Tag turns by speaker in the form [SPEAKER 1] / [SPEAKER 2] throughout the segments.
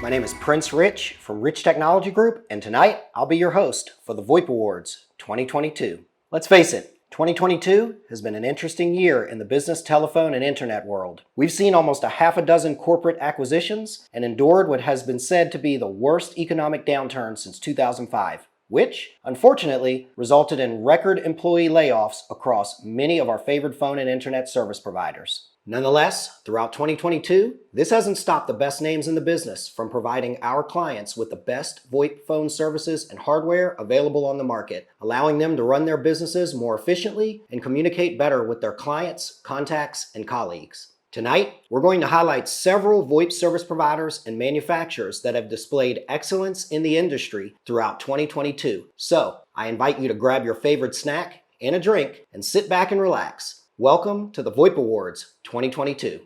[SPEAKER 1] My name is Prince Rich from Rich Technology Group, and tonight I'll be your host for the VOIP Awards 2022. Let's face it, 2022 has been an interesting year in the business, telephone, and internet world. We've seen almost a half a dozen corporate acquisitions and endured what has been said to be the worst economic downturn since 2005, which, unfortunately, resulted in record employee layoffs across many of our favored phone and internet service providers. Nonetheless, throughout 2022, this hasn't stopped the best names in the business from providing our clients with the best VoIP phone services and hardware available on the market, allowing them to run their businesses more efficiently and communicate better with their clients, contacts, and colleagues. Tonight, we're going to highlight several VoIP service providers and manufacturers that have displayed excellence in the industry throughout 2022. So, I invite you to grab your favorite snack and a drink and sit back and relax. Welcome to the VoIP Awards 2022.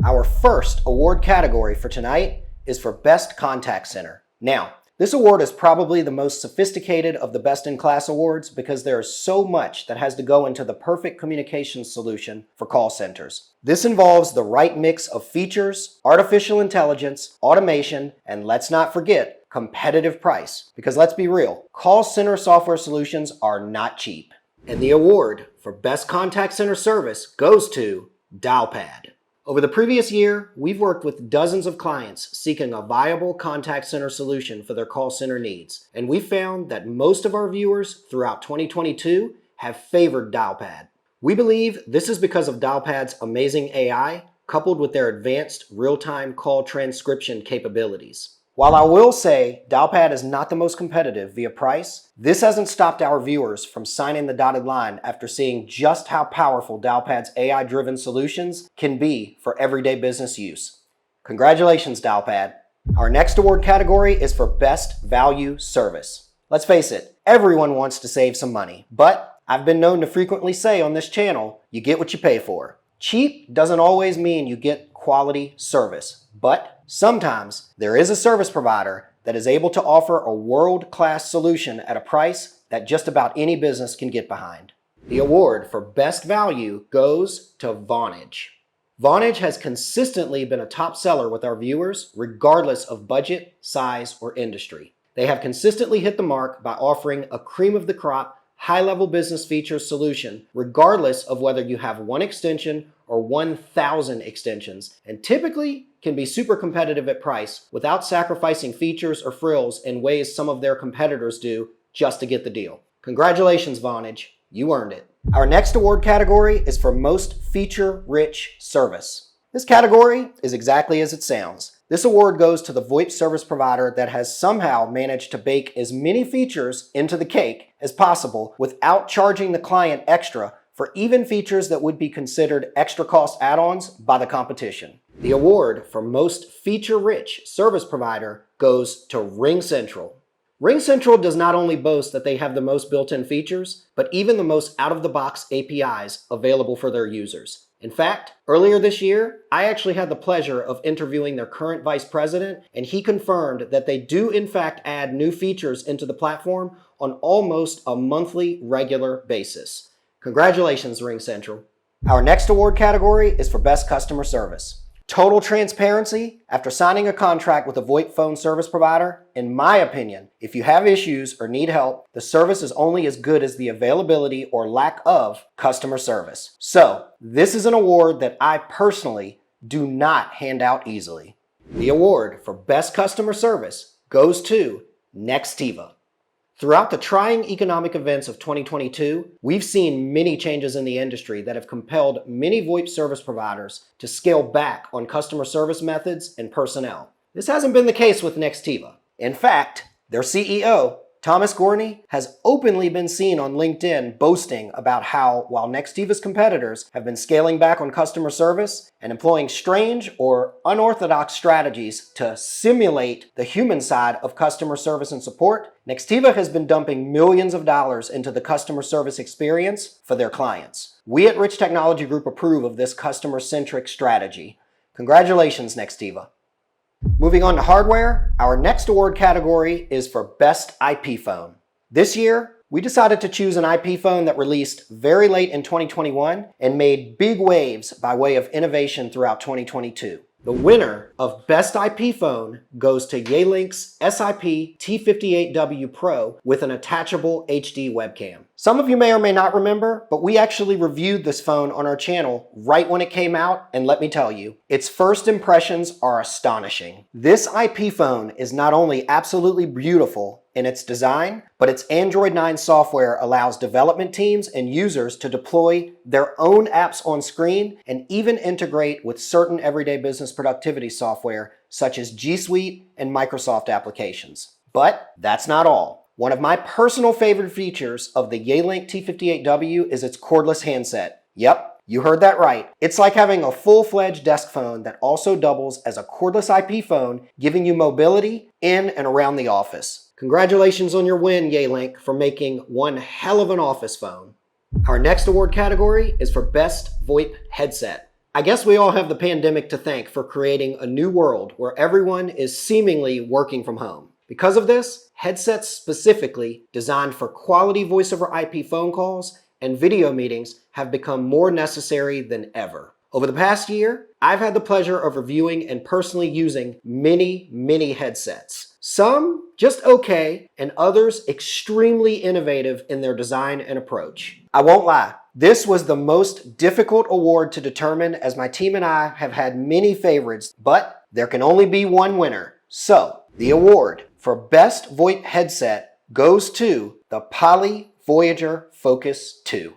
[SPEAKER 1] Our first award category for tonight is for Best Contact Center. Now, this award is probably the most sophisticated of the best-in-class awards because there is so much that has to go into the perfect communications solution for call centers. This involves the right mix of features, artificial intelligence, automation, and let's not forget, competitive price. Because let's be real, call center software solutions are not cheap. And the award for Best Contact Center Service goes to Dialpad. Over the previous year, we've worked with dozens of clients seeking a viable contact center solution for their call center needs. And we found that most of our viewers throughout 2022 have favored Dialpad. We believe this is because of Dialpad's amazing AI coupled with their advanced real-time call transcription capabilities. While I will say Dialpad is not the most competitive via price, this hasn't stopped our viewers from signing the dotted line after seeing just how powerful Dialpad's AI-driven solutions can be for everyday business use. Congratulations, Dialpad. Our next award category is for Best Value Service. Let's face it, everyone wants to save some money, but I've been known to frequently say on this channel, you get what you pay for. Cheap doesn't always mean you get quality service, but sometimes there is a service provider that is able to offer a world-class solution at a price that just about any business can get behind. The award for Best Value goes to Vonage. Vonage has consistently been a top seller with our viewers, regardless of budget, size, or industry. They have consistently hit the mark by offering a cream-of-the-crop, high-level business features solution, regardless of whether you have one extension or 1,000 extensions, and typically can be super competitive at price without sacrificing features or frills in ways some of their competitors do just to get the deal. Congratulations, Vonage. You earned it. Our next award category is for Most Feature-Rich Service. This category is exactly as it sounds. This award goes to the VoIP service provider that has somehow managed to bake as many features into the cake as possible without charging the client extra for even features that would be considered extra cost add-ons by the competition. The award for Most Feature-Rich Service Provider goes to RingCentral. RingCentral does not only boast that they have the most built-in features, but even the most out-of-the-box APIs available for their users. In fact, earlier this year, I actually had the pleasure of interviewing their current vice president, and he confirmed that they do in fact add new features into the platform on almost a monthly regular basis. Congratulations, RingCentral. Our next award category is for Best Customer Service. Total transparency, after signing a contract with a VoIP phone service provider, in my opinion, if you have issues or need help, the service is only as good as the availability or lack of customer service. So, this is an award that I personally do not hand out easily. The award for Best Customer Service goes to Nextiva. Throughout the trying economic events of 2022, we've seen many changes in the industry that have compelled many VoIP service providers to scale back on customer service methods and personnel. This hasn't been the case with Nextiva. In fact, their CEO, Thomas Gorney, has openly been seen on LinkedIn boasting about how, while Nextiva's competitors have been scaling back on customer service and employing strange or unorthodox strategies to simulate the human side of customer service and support, Nextiva has been dumping millions of dollars into the customer service experience for their clients. We at Rich Technology Group approve of this customer-centric strategy. Congratulations, Nextiva. Moving on to hardware, our next award category is for Best IP Phone. This year, we decided to choose an IP phone that released very late in 2021 and made big waves by way of innovation throughout 2022. The winner of Best IP Phone goes to Yealink's SIP T58W Pro with an attachable HD webcam. Some of you may or may not remember, but we actually reviewed this phone on our channel right when it came out, and let me tell you, its first impressions are astonishing. This IP phone is not only absolutely beautiful in its design, but its Android 9 software allows development teams and users to deploy their own apps on screen and even integrate with certain everyday business productivity software such as G Suite and Microsoft applications. But that's not all. One of my personal favorite features of the Yealink T58W is its cordless handset. Yep, you heard that right. It's like having a full-fledged desk phone that also doubles as a cordless IP phone, giving you mobility in and around the office. Congratulations on your win, Yealink, for making one hell of an office phone. Our next award category is for Best VoIP Headset. I guess we all have the pandemic to thank for creating a new world where everyone is seemingly working from home. Because of this, headsets specifically designed for quality voice over IP phone calls and video meetings have become more necessary than ever. Over the past year, I've had the pleasure of reviewing and personally using many headsets. Some just okay, and others extremely innovative in their design and approach. I won't lie, this was the most difficult award to determine as my team and I have had many favorites, but there can only be one winner. So, the award for Best VoIP Headset goes to the Poly Voyager Focus 2.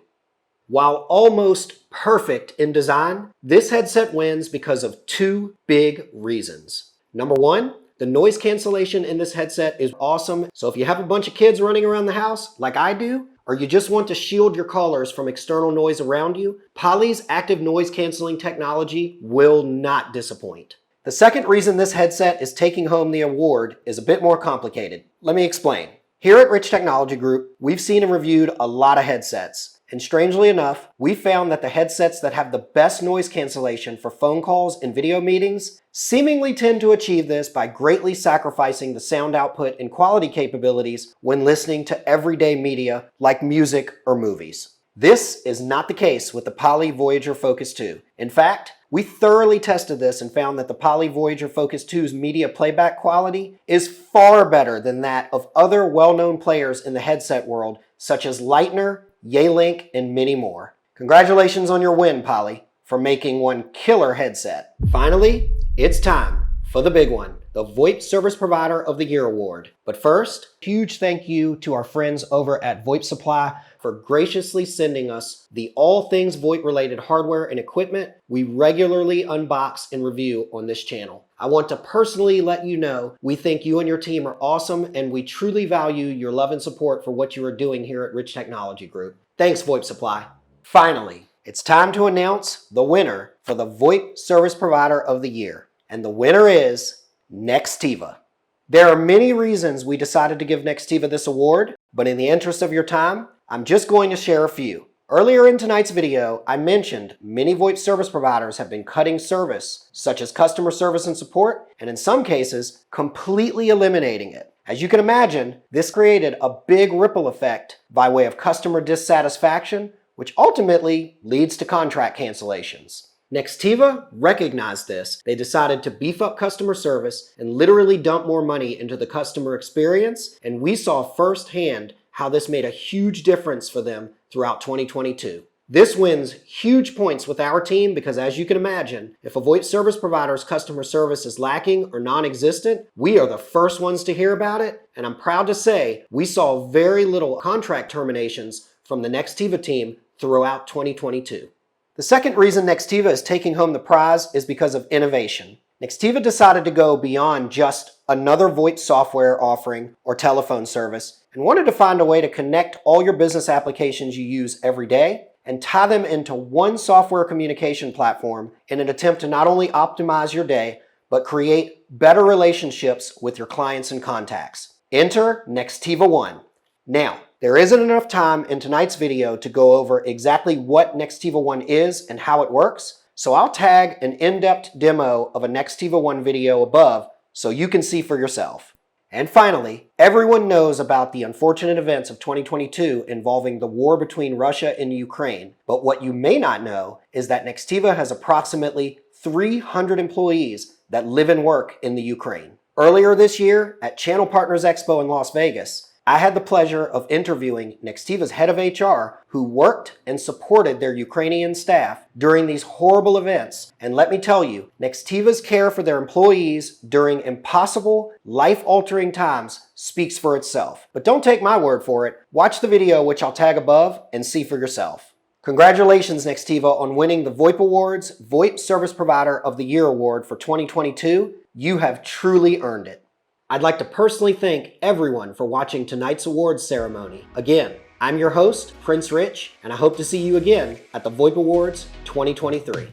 [SPEAKER 1] While almost perfect in design, this headset wins because of two big reasons. Number one, the noise cancellation in this headset is awesome, so if you have a bunch of kids running around the house, like I do, or you just want to shield your callers from external noise around you, Poly's active noise canceling technology will not disappoint. The second reason this headset is taking home the award is a bit more complicated. Let me explain. Here at Rich Technology Group, we've seen and reviewed a lot of headsets. And strangely enough, we found that the headsets that have the best noise cancellation for phone calls and video meetings seemingly tend to achieve this by greatly sacrificing the sound output and quality capabilities when listening to everyday media like music or movies. This is not the case with the Poly Voyager Focus 2. In fact, we thoroughly tested this and found that the Poly Voyager Focus 2's media playback quality is far better than that of other well-known players in the headset world such as Lightner, Yealink, and many more. Congratulations on your win, Poly, for making one killer headset. Finally, it's time for the big one, the VoIP Service Provider of the Year Award. But first, huge thank you to our friends over at VoIP Supply for graciously sending us the all things VoIP related hardware and equipment we regularly unbox and review on this channel. I want to personally let you know we think you and your team are awesome and we truly value your love and support for what you are doing here at Rich Technology Group. Thanks, VoIP Supply. Finally, it's time to announce the winner for the VoIP Service Provider of the Year. And the winner is Nextiva. There are many reasons we decided to give Nextiva this award, but in the interest of your time, I'm just going to share a few. Earlier in tonight's video, I mentioned many VoIP service providers have been cutting service, such as customer service and support, and in some cases, completely eliminating it. As you can imagine, this created a big ripple effect by way of customer dissatisfaction, which ultimately leads to contract cancellations. Nextiva recognized this. They decided to beef up customer service and literally dump more money into the customer experience, and we saw firsthand how this made a huge difference for them throughout 2022. This wins huge points with our team because, as you can imagine, if a VoIP service provider's customer service is lacking or non-existent, we are the first ones to hear about it, and I'm proud to say we saw very little contract terminations from the Nextiva team throughout 2022. The second reason Nextiva is taking home the prize is because of innovation. Nextiva decided to go beyond just another VoIP software offering or telephone service and wanted to find a way to connect all your business applications you use every day and tie them into one software communication platform in an attempt to not only optimize your day, but create better relationships with your clients and contacts. Enter Nextiva One. Now, there isn't enough time in tonight's video to go over exactly what Nextiva One is and how it works, so I'll tag an in-depth demo of a Nextiva One video above so you can see for yourself. And finally, everyone knows about the unfortunate events of 2022 involving the war between Russia and Ukraine, but what you may not know is that Nextiva has approximately 300 employees that live and work in the Ukraine. Earlier this year at Channel Partners Expo in Las Vegas, I had the pleasure of interviewing Nextiva's head of HR who worked and supported their Ukrainian staff during these horrible events. And let me tell you, Nextiva's care for their employees during impossible, life-altering times speaks for itself. But don't take my word for it. Watch the video, which I'll tag above, and see for yourself. Congratulations, Nextiva, on winning the VOIP Awards VOIP Service Provider of the Year Award for 2022. You have truly earned it. I'd like to personally thank everyone for watching tonight's awards ceremony. Again, I'm your host, Prince Rich, and I hope to see you again at the VOIP Awards 2023.